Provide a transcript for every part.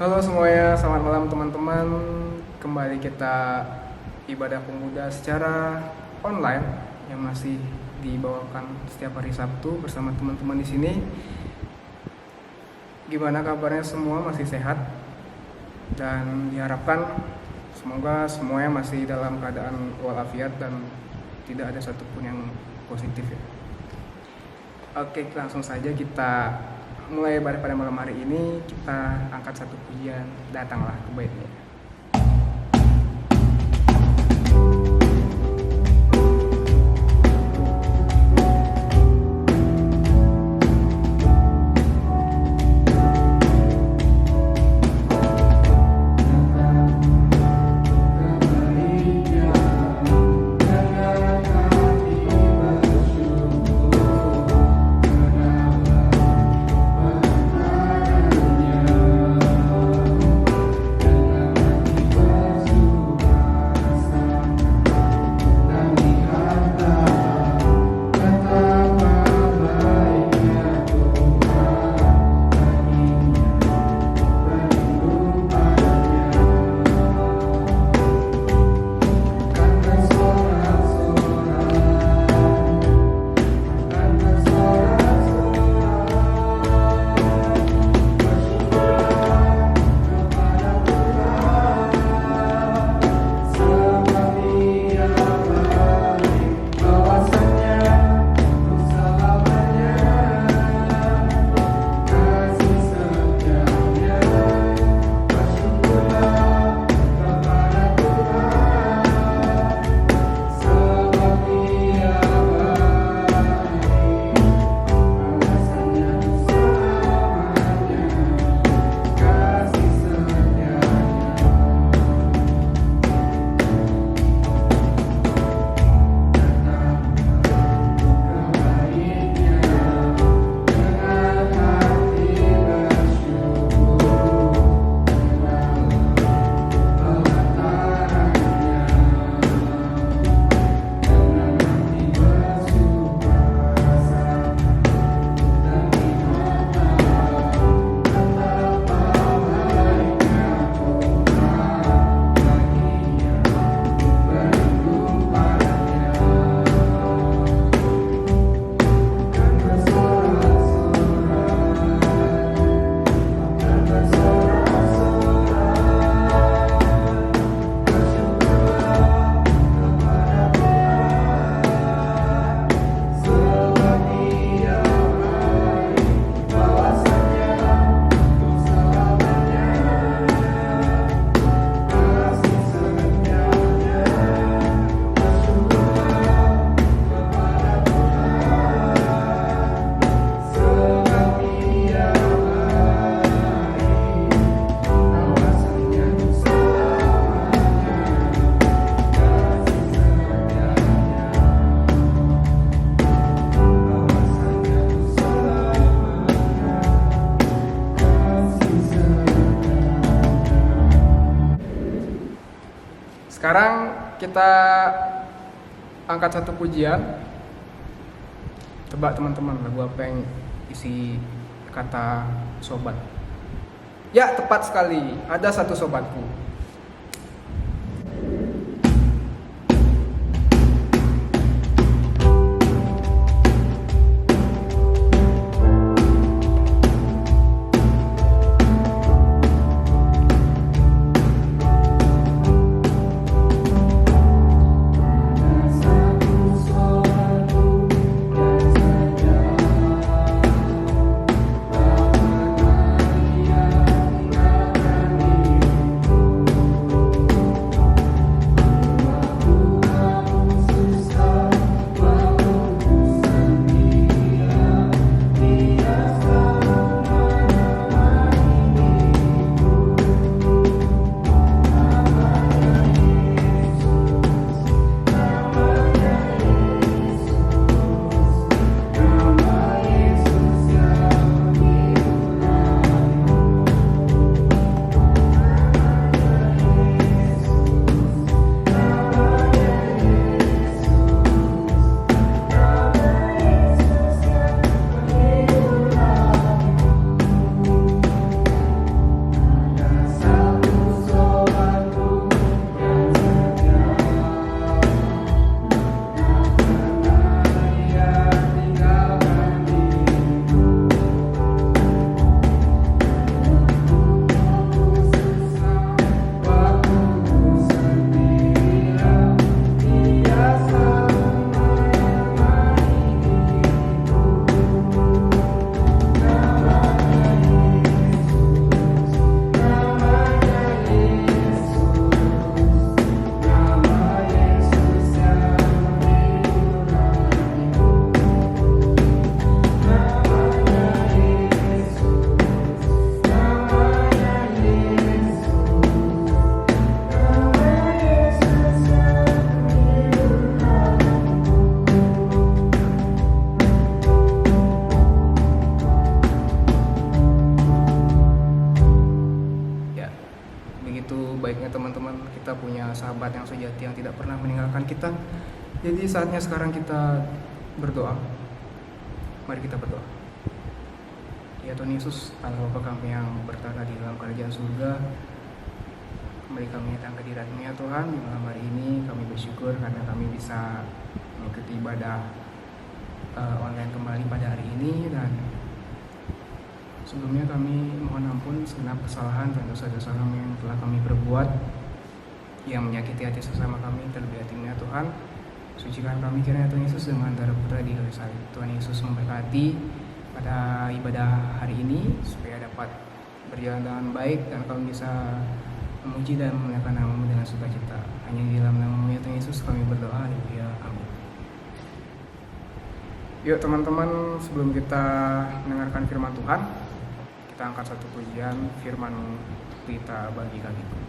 Halo semuanya, selamat malam teman-teman. Kembali kita ibadah pemuda secara online yang masih dibawakan setiap hari Sabtu bersama teman-teman di sini. Gimana kabarnya semua? Masih sehat? Dan diharapkan semoga semuanya masih dalam keadaan walafiat dan tidak ada satupun yang positif ya. Oke, langsung saja kita mulai pada malam hari ini. Kita angkat satu pujian, datanglah ke baitnya. Sekarang kita angkat satu pujian. Tebak teman-teman, lagu apa yang isi kata sobat? Ya, tepat sekali. Ada satu sobatku. begitu baiknya teman-teman, kita punya sahabat yang sejati yang tidak pernah meninggalkan kita. Jadi saatnya sekarang kita berdoa. Mari kita berdoa. Ya Tuhan Yesus, Allah Bapa kami yang bertata di dalam kerajaan surga, kembali kami datang ke hadirat-Mu ya Tuhan. Di malam hari ini kami bersyukur karena kami bisa mengikuti ibadah online kembali pada hari ini. Dan sebelumnya kami mohon ampun segenap kesalahan dan dosa-dosa kami yang telah kami perbuat yang menyakiti hati sesama kami, terlebih hati-Mu ya Tuhan. Sucikan kami kiranya Tuhan Yesus dengan darah putra di kayu salib. Tuhan Yesus memberkati pada ibadah hari ini supaya dapat berjalan dengan baik dan kami bisa memuji dan memuliakan nama-Mu dengan sukacita. Hanya di dalam nama-Mu ya Tuhan Yesus kami berdoa. Haleluya. Amin. Yuk teman-teman, sebelum kita mendengarkan firman Tuhan, kita angkat satu pujian firman-Mu kita bagi kakiku.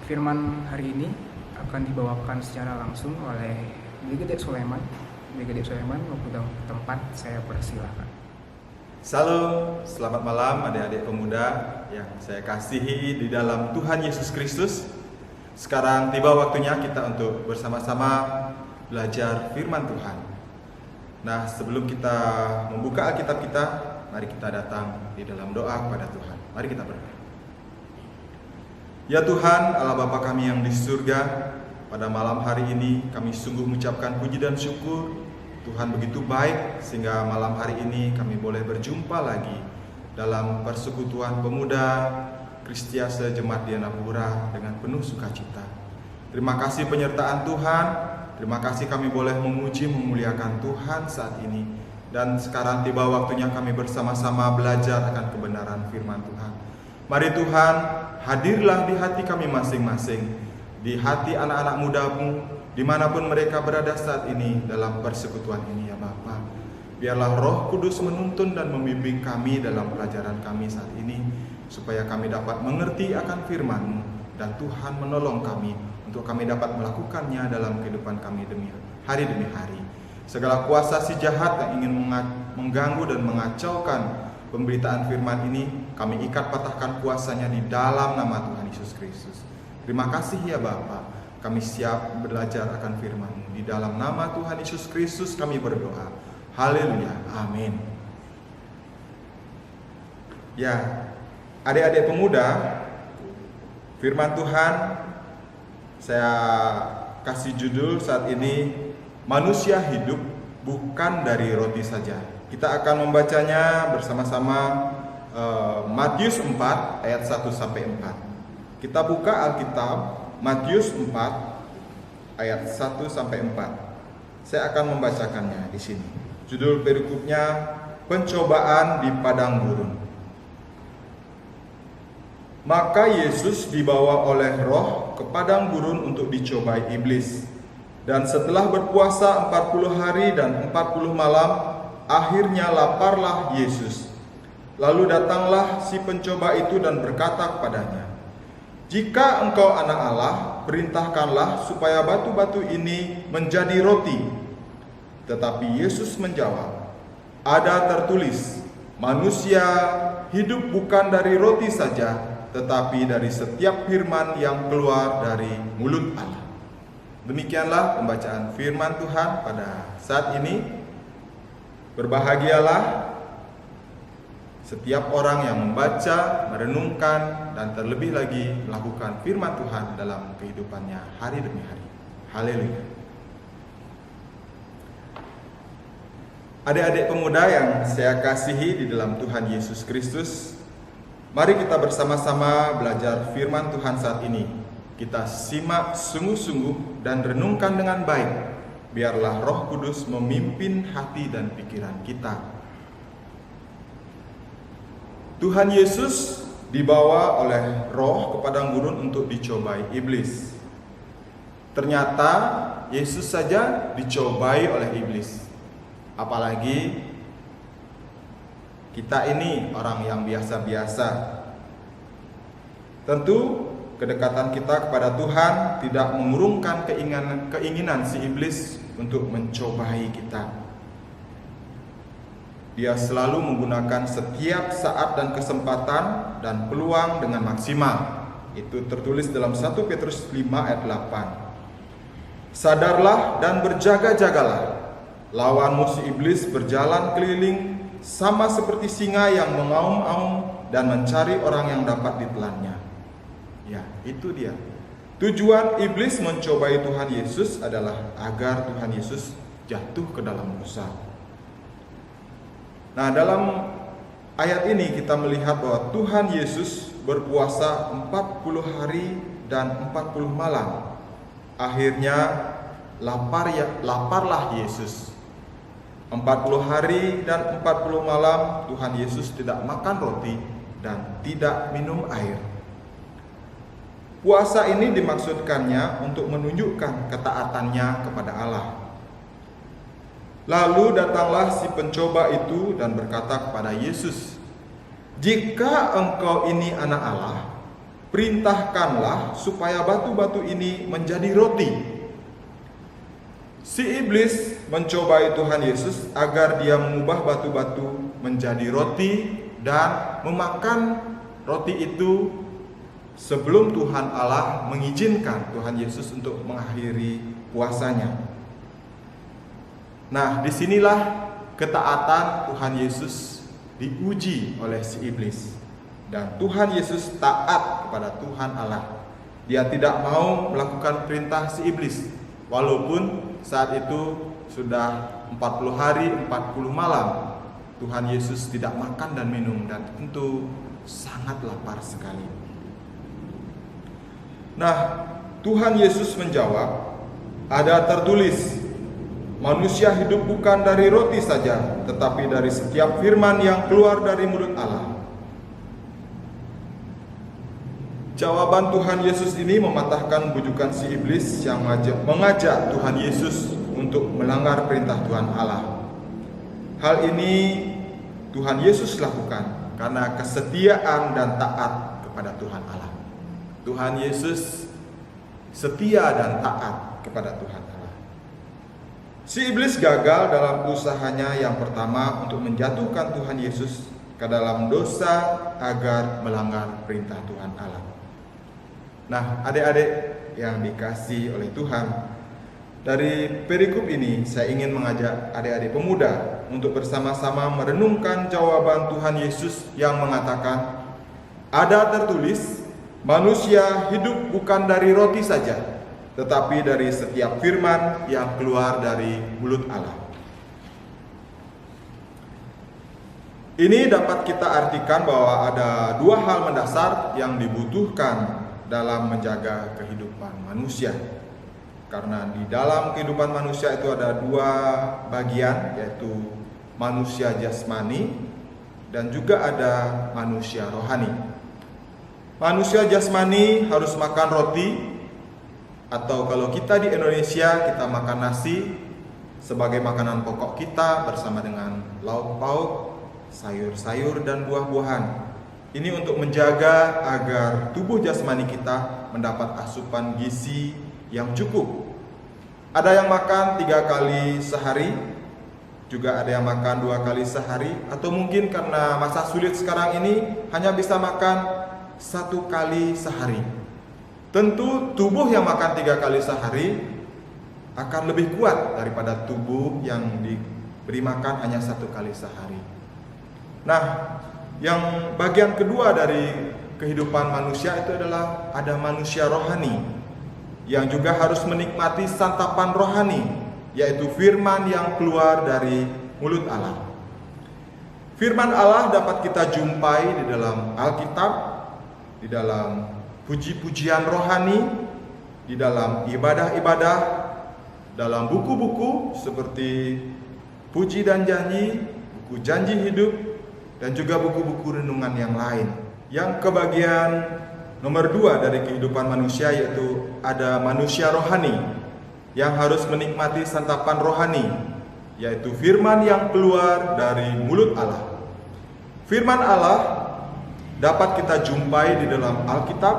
Firman hari ini akan dibawakan secara langsung oleh Brigadier Sulaiman. Brigadier Sulaiman, waktu dan tempat saya persilahkan. Salam, selamat malam adik-adik pemuda yang saya kasihi di dalam Tuhan Yesus Kristus. Sekarang tiba waktunya kita untuk bersama-sama belajar firman Tuhan. Nah, sebelum kita membuka Alkitab kita, mari kita datang di dalam doa kepada Tuhan. Mari kita berdoa. Ya Tuhan, Allah Bapa kami yang di surga, pada malam hari ini kami sungguh mengucapkan puji dan syukur. Tuhan begitu baik sehingga malam hari ini kami boleh berjumpa lagi dalam persekutuan pemuda Kristiase Jemaat Dianapura dengan penuh sukacita. Terima kasih penyertaan Tuhan, terima kasih kami boleh memuji memuliakan Tuhan saat ini. Dan sekarang tiba waktunya kami bersama-sama belajar akan kebenaran firman Tuhan. Mari Tuhan, hadirlah di hati kami masing-masing, di hati anak-anak muda-Mu, dimanapun mereka berada saat ini dalam persekutuan ini ya Bapa. Biarlah Roh Kudus menuntun dan membimbing kami dalam pelajaran kami saat ini, supaya kami dapat mengerti akan firman-Mu, dan Tuhan menolong kami untuk kami dapat melakukannya dalam kehidupan kami hari demi hari. Segala kuasa si jahat yang ingin mengganggu dan mengacaukan pemberitaan firman ini, kami ikat patahkan kuasanya di dalam nama Tuhan Yesus Kristus. Terima kasih ya Bapa, kami siap belajar akan firman-Mu. Di dalam nama Tuhan Yesus Kristus kami berdoa. Haleluya, amin. Ya, adik-adik pemuda, firman Tuhan saya kasih judul saat ini, manusia hidup bukan dari roti saja. Kita akan membacanya bersama-sama Matius 4 ayat 1 sampai 4. Kita buka Alkitab Matius 4 ayat 1 sampai 4. Saya akan membacakannya di sini. Judul perikopnya pencobaan di padang gurun. Maka Yesus dibawa oleh Roh ke padang gurun untuk dicobai iblis. Dan setelah berpuasa 40 hari dan 40 malam, Akhirnya laparlah Yesus. Lalu datanglah si pencoba itu dan berkata kepadanya, "Jika engkau anak Allah, perintahkanlah supaya batu-batu ini menjadi roti." Tetapi Yesus menjawab, "Ada tertulis, manusia hidup bukan dari roti saja, tetapi dari setiap firman yang keluar dari mulut Allah." Demikianlah pembacaan firman Tuhan pada saat ini. Berbahagialah setiap orang yang membaca, merenungkan, dan terlebih lagi melakukan firman Tuhan dalam kehidupannya hari demi hari. Haleluya. Adik-adik pemuda yang saya kasihi di dalam Tuhan Yesus Kristus, mari kita bersama-sama belajar firman Tuhan saat ini. Kita simak sungguh-sungguh dan renungkan dengan baik. Biarlah Roh Kudus memimpin hati dan pikiran kita. Tuhan Yesus dibawa oleh Roh ke padang gurun untuk dicobai iblis. Ternyata Yesus saja dicobai oleh iblis. Apalagi kita ini orang yang biasa-biasa. Tentu kedekatan kita kepada Tuhan tidak mengurungkan keinginan si iblis untuk mencobai kita. Dia selalu menggunakan setiap saat dan kesempatan dan peluang dengan maksimal. Itu tertulis dalam 1 Petrus 5 ayat 8. Sadarlah dan berjaga-jagalah. Lawanmu si iblis berjalan keliling sama seperti singa yang mengaum-aum dan mencari orang yang dapat ditelannya. Ya, itu dia. Tujuan iblis mencobai Tuhan Yesus adalah agar Tuhan Yesus jatuh ke dalam dosa. Nah, dalam ayat ini kita melihat bahwa Tuhan Yesus berpuasa 40 hari dan 40 malam. Akhirnya laparlah Yesus. 40 hari dan 40 malam Tuhan Yesus tidak makan roti dan tidak minum air. Puasa ini dimaksudkannya untuk menunjukkan ketaatannya kepada Allah. Lalu datanglah si pencoba itu dan berkata kepada Yesus, "Jika engkau ini anak Allah, perintahkanlah supaya batu-batu ini menjadi roti." Si iblis mencobai Tuhan Yesus agar dia mengubah batu-batu menjadi roti dan memakan roti itu sebelum Tuhan Allah mengizinkan Tuhan Yesus untuk mengakhiri puasanya. Nah, disinilah ketaatan Tuhan Yesus diuji oleh si iblis. Dan Tuhan Yesus taat kepada Tuhan Allah. Dia tidak mau melakukan perintah si iblis, walaupun saat itu sudah 40 hari 40 malam Tuhan Yesus tidak makan dan minum dan tentu sangat lapar sekali. Nah, Tuhan Yesus menjawab, "Ada tertulis, manusia hidup bukan dari roti saja, tetapi dari setiap firman yang keluar dari mulut Allah." Jawaban Tuhan Yesus ini mematahkan bujukan si iblis yang mengajak Tuhan Yesus untuk melanggar perintah Tuhan Allah. Hal ini Tuhan Yesus lakukan karena kesetiaan dan taat kepada Tuhan Allah. Tuhan Yesus setia dan taat kepada Tuhan Allah. Si iblis gagal dalam usahanya yang pertama untuk menjatuhkan Tuhan Yesus ke dalam dosa agar melanggar perintah Tuhan Allah. Nah, adik-adik yang dikasihi oleh Tuhan, dari perikop ini saya ingin mengajak adik-adik pemuda untuk bersama-sama merenungkan jawaban Tuhan Yesus yang mengatakan, "Ada tertulis, manusia hidup bukan dari roti saja, tetapi dari setiap firman yang keluar dari mulut Allah." Ini dapat kita artikan bahwa ada dua hal mendasar yang dibutuhkan dalam menjaga kehidupan manusia. Karena di dalam kehidupan manusia itu ada dua bagian, yaitu manusia jasmani dan juga ada manusia rohani. Manusia jasmani harus makan roti, atau kalau kita di Indonesia kita makan nasi sebagai makanan pokok kita bersama dengan lauk pauk, sayur-sayur dan buah-buahan. Ini untuk menjaga agar tubuh jasmani kita mendapat asupan gizi yang cukup. Ada yang makan 3 kali sehari, juga ada yang makan 2 kali sehari, atau mungkin karena masa sulit sekarang ini hanya bisa makan 1 kali sehari. Tentu tubuh yang makan 3 kali sehari akan lebih kuat daripada tubuh yang diberi makan hanya 1 kali sehari. Nah, yang bagian kedua dari kehidupan manusia itu adalah ada manusia rohani yang juga harus menikmati santapan rohani, yaitu firman yang keluar dari mulut Allah. Firman Allah dapat kita jumpai di dalam Alkitab, di dalam puji-pujian rohani, di dalam ibadah-ibadah, dalam buku-buku seperti Puji dan Janji, buku Janji Hidup, dan juga buku-buku renungan yang lain. Yang kebagian nomor 2 dari kehidupan manusia yaitu ada manusia rohani yang harus menikmati santapan rohani, yaitu firman yang keluar dari mulut Allah. Firman Allah dapat kita jumpai di dalam Alkitab,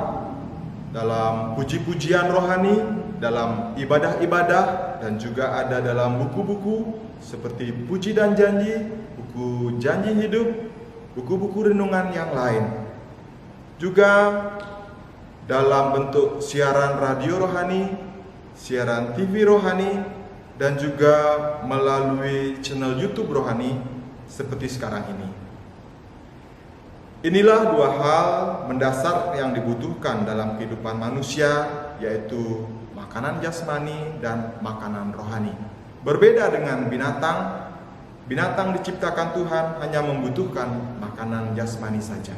dalam puji-pujian rohani, dalam ibadah-ibadah, dan juga ada dalam buku-buku seperti Puji dan Janji, buku Janji Hidup, buku-buku renungan yang lain. Juga dalam bentuk siaran radio rohani, siaran TV rohani, dan juga melalui channel YouTube rohani seperti sekarang ini. Inilah 2 hal mendasar yang dibutuhkan dalam kehidupan manusia, yaitu makanan jasmani dan makanan rohani. Berbeda dengan binatang, binatang diciptakan Tuhan hanya membutuhkan makanan jasmani saja.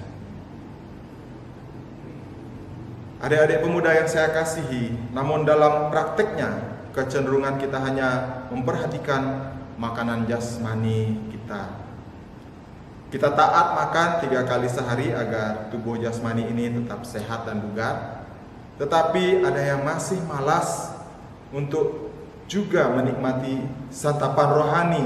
Adik-adik pemuda yang saya kasihi, namun dalam prakteknya kecenderungan kita hanya memperhatikan makanan jasmani kita. Kita taat makan 3 kali sehari agar tubuh jasmani ini tetap sehat dan bugar. Tetapi ada yang masih malas untuk juga menikmati santapan rohani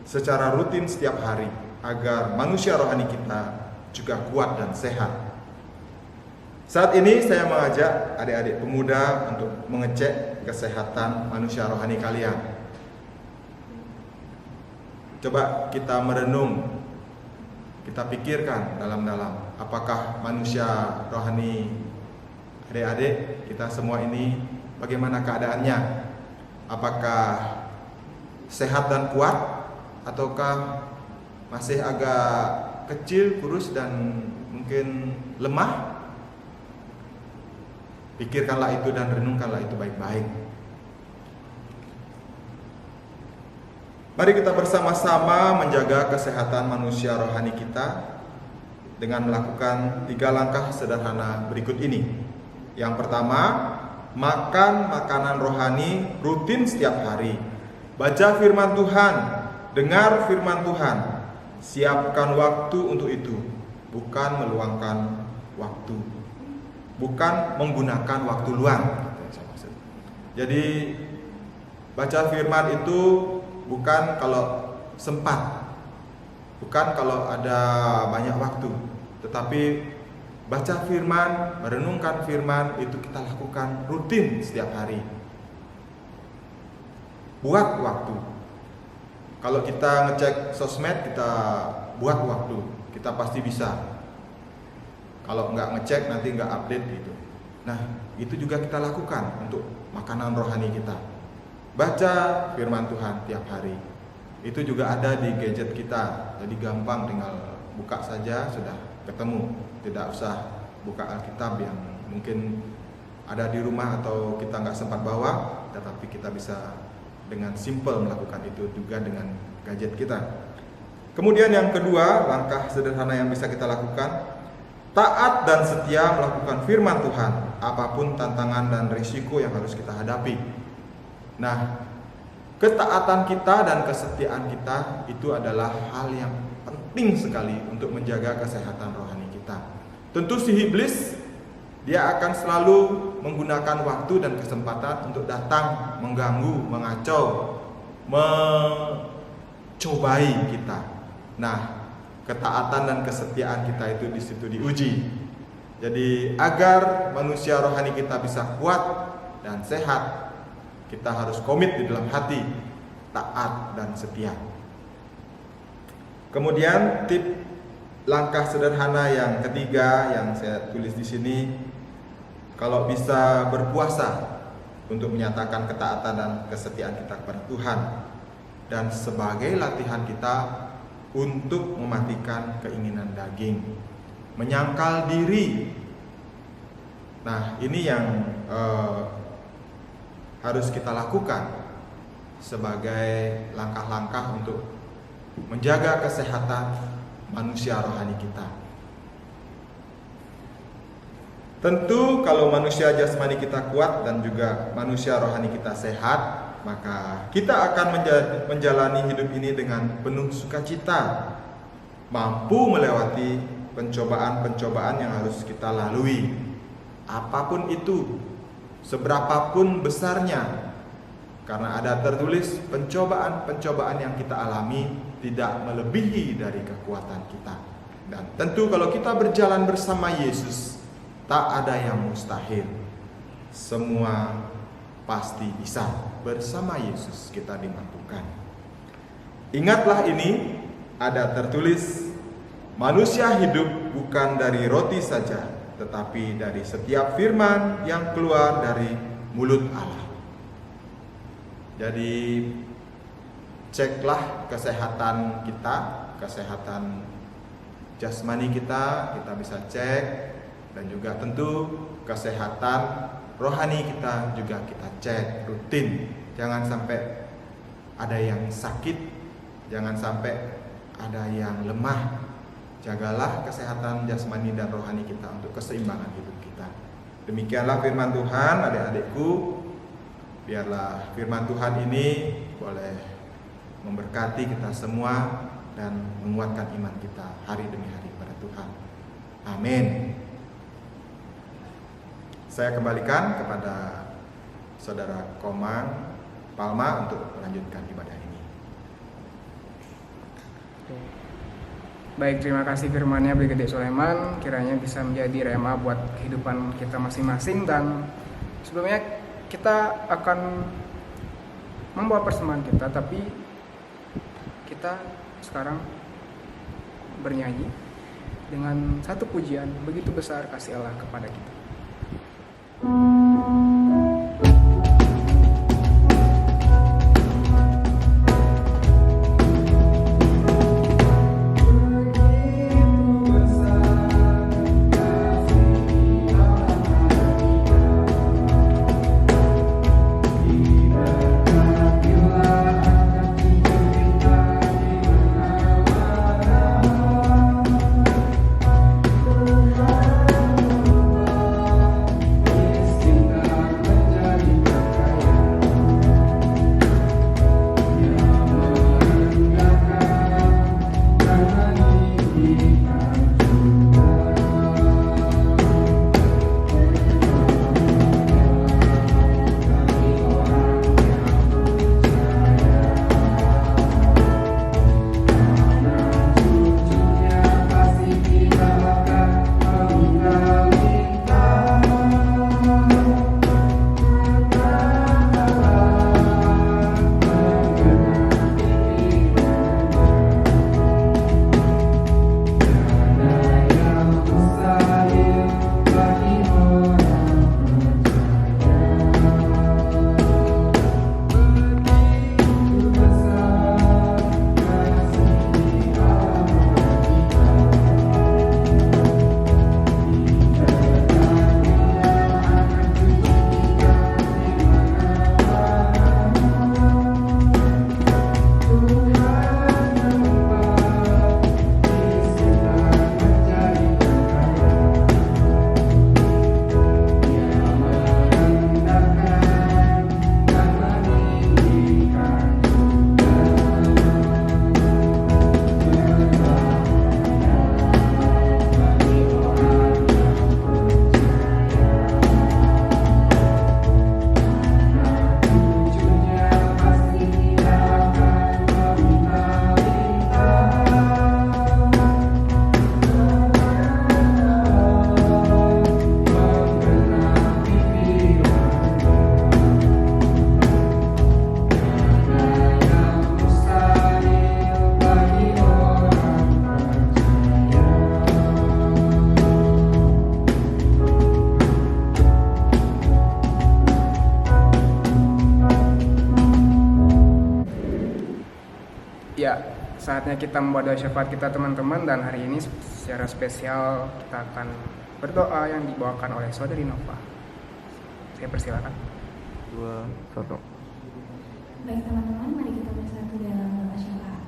secara rutin setiap hari agar manusia rohani kita juga kuat dan sehat. Saat ini saya mengajak adik-adik pemuda untuk mengecek kesehatan manusia rohani kalian. Coba kita merenung, kita pikirkan dalam-dalam, apakah manusia rohani adik-adik kita semua ini bagaimana keadaannya? Apakah sehat dan kuat, ataukah masih agak kecil, kurus, dan mungkin lemah? Pikirkanlah itu dan renungkanlah itu baik-baik. Mari kita bersama-sama menjaga kesehatan manusia rohani kita dengan melakukan 3 langkah sederhana berikut ini. Yang pertama, makan makanan rohani rutin setiap hari. Baca firman Tuhan, dengar firman Tuhan, siapkan waktu untuk itu, bukan meluangkan waktu, bukan menggunakan waktu luang. Jadi baca firman itu bukan kalau sempat, bukan kalau ada banyak waktu, tetapi baca firman, merenungkan firman itu kita lakukan rutin setiap hari. Buat waktu. Kalau kita ngecek sosmed, kita buat waktu, kita pasti bisa. Kalau nggak ngecek nanti nggak update gitu. Nah, itu juga kita lakukan untuk makanan rohani kita. Baca firman Tuhan tiap hari. Itu juga ada di gadget kita. Jadi gampang, tinggal buka saja sudah ketemu. Tidak usah buka Alkitab yang mungkin ada di rumah atau kita nggak sempat bawa, tetapi kita bisa dengan simple melakukan itu juga dengan gadget kita. Kemudian yang kedua, langkah sederhana yang bisa kita lakukan, taat dan setia melakukan firman Tuhan, apapun tantangan dan risiko yang harus kita hadapi. Nah, ketaatan kita dan kesetiaan kita itu adalah hal yang penting sekali untuk menjaga kesehatan rohani kita. Tentu si iblis, dia akan selalu menggunakan waktu dan kesempatan untuk datang, mengganggu, mengacau mencobai kita. Nah, ketaatan dan kesetiaan kita itu di situ diuji. Jadi agar manusia rohani kita bisa kuat dan sehat, kita harus komit di dalam hati, taat dan setia. Kemudian langkah sederhana yang ketiga yang saya tulis di sini, kalau bisa berpuasa untuk menyatakan ketaatan dan kesetiaan kita kepada Tuhan, dan sebagai latihan kita untuk mematikan keinginan daging, menyangkal diri. Nah, ini yang harus kita lakukan sebagai langkah-langkah untuk menjaga kesehatan manusia rohani kita. Tentu kalau manusia jasmani kita kuat dan juga manusia rohani kita sehat, maka kita akan menjalani hidup ini dengan penuh sukacita, mampu melewati pencobaan-pencobaan yang harus kita lalui, apapun itu, seberapapun besarnya. Karena ada tertulis pencobaan-pencobaan yang kita alami tidak melebihi dari kekuatan kita. Dan tentu kalau kita berjalan bersama Yesus, tak ada yang mustahil. Semua pasti bisa. Bersama Yesus kita dimampukan. Ingatlah ini, ada tertulis, manusia hidup bukan dari roti saja, tetapi dari setiap firman yang keluar dari mulut Allah. Jadi ceklah kesehatan kita, kesehatan jasmani kita bisa cek, dan juga tentu kesehatan rohani kita juga kita cek rutin. Jangan sampai ada yang sakit, jangan sampai ada yang lemah. Jagalah kesehatan jasmani dan rohani kita untuk keseimbangan hidup kita. Demikianlah firman Tuhan, adik-adikku. Biarlah firman Tuhan ini boleh memberkati kita semua dan menguatkan iman kita hari demi hari pada Tuhan. Amin. Saya kembalikan kepada Saudara Komang Palma untuk melanjutkan ibadah ini. Baik, terima kasih firman-Nya Brigadir Sulaiman, kiranya bisa menjadi rema buat kehidupan kita masing-masing. Dan sebelumnya kita akan membawa persembahan kita, tapi kita sekarang bernyanyi dengan satu pujian, begitu besar kasih Allah kepada kita. Tuhan Ya, saatnya kita membuat doa syafaat kita teman-teman, dan hari ini secara spesial kita akan berdoa yang dibawakan oleh Saudari Nova. Saya persilakan. 2, 1. Baik teman-teman, mari kita bersatu dalam doa syafaat.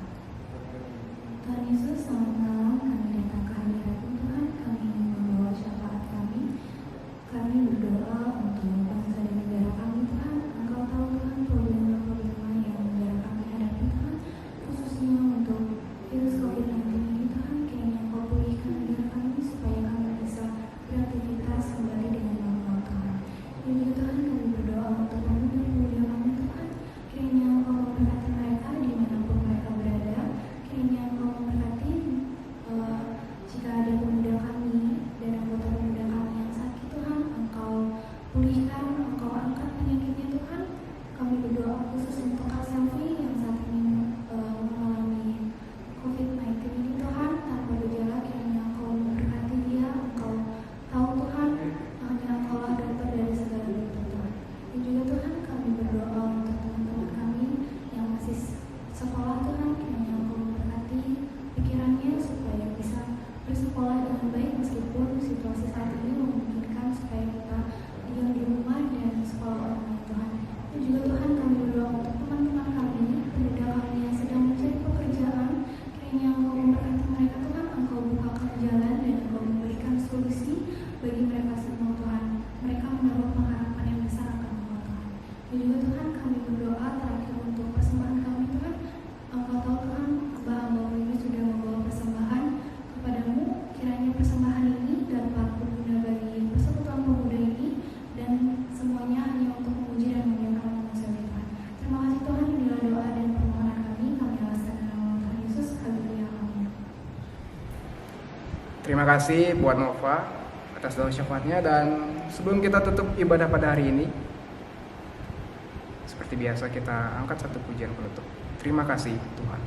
Tuhan Yesus, selamat malam. Kami datang ke hadirat-Mu Tuhan. Kami ingin membawa syafaat kami. Kami berdoa untuk bangsa dan negara kami Tuhan. Engkau tahu Tuhan problema-problema yang negara kami hadapi Tuhan, khususnya untuk virus COVID-19 ini Tuhan. Kiranya Engkau pulihkan negara kami supaya kami bisa beraktivitas kembali dengan normal Tuhan. Dan juga Tuhan, kami berdoa untuk pemuda-pemuda kami Tuhan. Kiranya Engkau memberkati mereka dimanapun mereka berada. Kiranya Engkau memberkati jika ada pemuda kami dan anggota pemuda kami yang sakit Tuhan, Engkau pulihkan, Engkau angkat penyakitnya Tuhan. Kami berdoa khusus untuk Kak Selvi yang saat ini mengalami COVID-19 ini Tuhan, tanpa gejala. Kiranya Engkau memberkati dia. Engkau tahu Tuhan, hanya Engkau lah dokter dari segala dokter Tuhan. Dan juga Tuhan, kami berdoa untuk teman-teman kami yang masih sekolah Tuhan. Kiranya Engkau memberkati pikirannya supaya bisa bersekolah dengan baik meskipun situasi saat ini memungkinkan supaya kita diam di rumah dan sekolah online Tuhan. Dan juga Tuhan, kami berdoa untuk teman-teman kami, pemuda kami yang sedang mencari pekerjaan. Kiranya Engkau memberkati mereka Tuhan, Engkau bukakan jalan dan Engkau memberikan solusi bagi mereka semua Tuhan. Mereka menaruh pengharapan yang besar akan Engkau Tuhan. Dan juga Tuhan, kami berdoa terakhir untuk persembahan kami Tuhan. Engkau tahu Tuhan, hamba-Hamba ini sudah membawa persembahan kepadamu. Kiranya persembahan ini dapat berguna bagi persekutuan pemuda ini dan semuanya hanya untuk memuji dan memuliakan nama Tuhan. Terima kasih Tuhan, inilah doa dan permohonan kami alaskan dalam nama Tuhan Yesus. Haleluya, amin. Terima kasih buat Nova atas doa syafaatnya, dan sebelum kita tutup ibadah pada hari ini, seperti biasa kita angkat satu pujian penutup. Terima kasih Tuhan.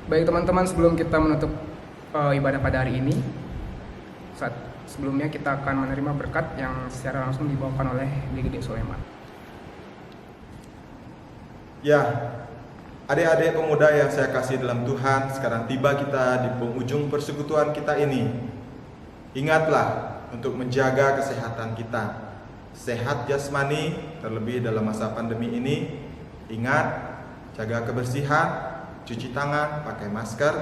Baik teman-teman, sebelum kita menutup ibadah pada hari ini, sebelumnya kita akan menerima berkat yang secara langsung dibawakan oleh DGD Soleman. Ya, adik-adik pemuda yang saya kasih dalam Tuhan, sekarang tiba kita di penghujung persekutuan kita ini. Ingatlah untuk menjaga kesehatan kita, sehat jasmani, terlebih dalam masa pandemi ini. Ingat, jaga kebersihan, cuci tangan, pakai masker,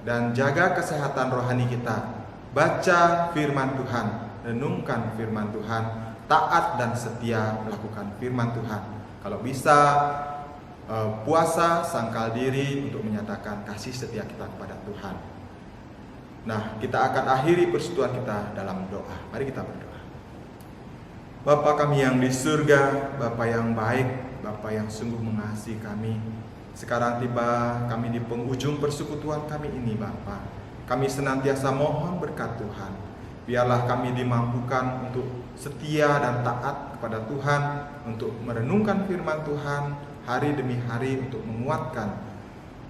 dan jaga kesehatan rohani kita. Baca firman Tuhan, renungkan firman Tuhan, taat dan setia melakukan firman Tuhan. Kalau bisa, puasa, sangkal diri untuk menyatakan kasih setia kita kepada Tuhan. Nah, kita akan akhiri persekutuan kita dalam doa. Mari kita berdoa. Bapa kami yang di surga, Bapa yang baik, Bapa yang sungguh mengasihi kami. Sekarang tiba kami di penghujung persekutuan kami ini, Bapa. Kami senantiasa mohon berkat Tuhan. Biarlah kami dimampukan untuk setia dan taat kepada Tuhan, untuk merenungkan firman Tuhan hari demi hari, untuk menguatkan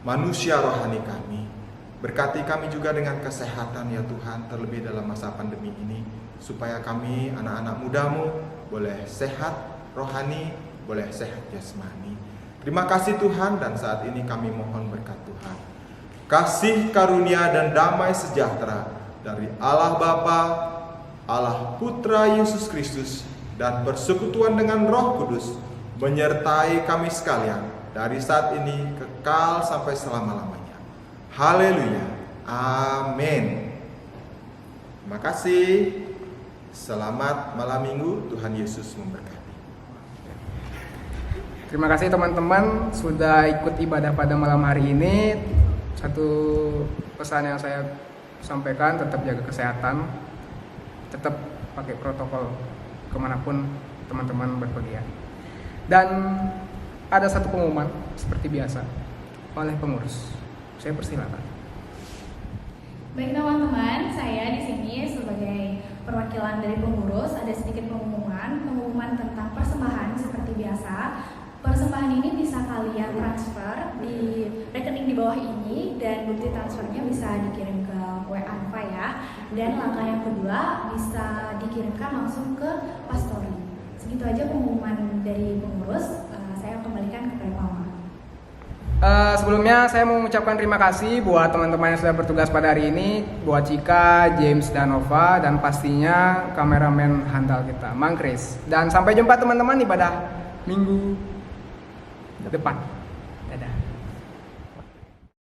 manusia rohani kami. Berkati kami juga dengan kesehatan ya Tuhan, terlebih dalam masa pandemi ini, supaya kami anak-anak mudamu boleh sehat rohani, boleh sehat jasmani. Terima kasih Tuhan, dan saat ini kami mohon berkat Tuhan. Kasih karunia dan damai sejahtera dari Allah Bapa, Allah Putra Yesus Kristus, dan persekutuan dengan Roh Kudus menyertai kami sekalian dari saat ini kekal sampai selama-lamanya. Haleluya. Amin. Terima kasih. Selamat malam minggu. Tuhan Yesus memberkati. Terima kasih teman-teman sudah ikut ibadah pada malam hari ini. Satu pesan yang saya sampaikan, tetap jaga kesehatan, tetap pakai protokol kemanapun teman-teman berpergian. Dan ada satu pengumuman seperti biasa oleh pengurus. Saya persilakan. Baik teman-teman, saya di sini sebagai perwakilan dari pengurus ada sedikit pengumuman tentang persembahan seperti biasa. Persembahan ini bisa kalian transfer di rekening di bawah ini, dan bukti transfernya bisa dikirim ke WA Anfa ya. Dan langkah yang kedua bisa dikirimkan langsung ke pastori. Segitu aja pengumuman dari pengurus. Saya kembalikan kepada Mama. Sebelumnya saya mau mengucapkan terima kasih buat teman-teman yang sudah bertugas pada hari ini, buat Cika, James, dan Nova, dan pastinya kameramen handal kita, Mang Chris. Dan sampai jumpa teman-teman ibadah minggu depan.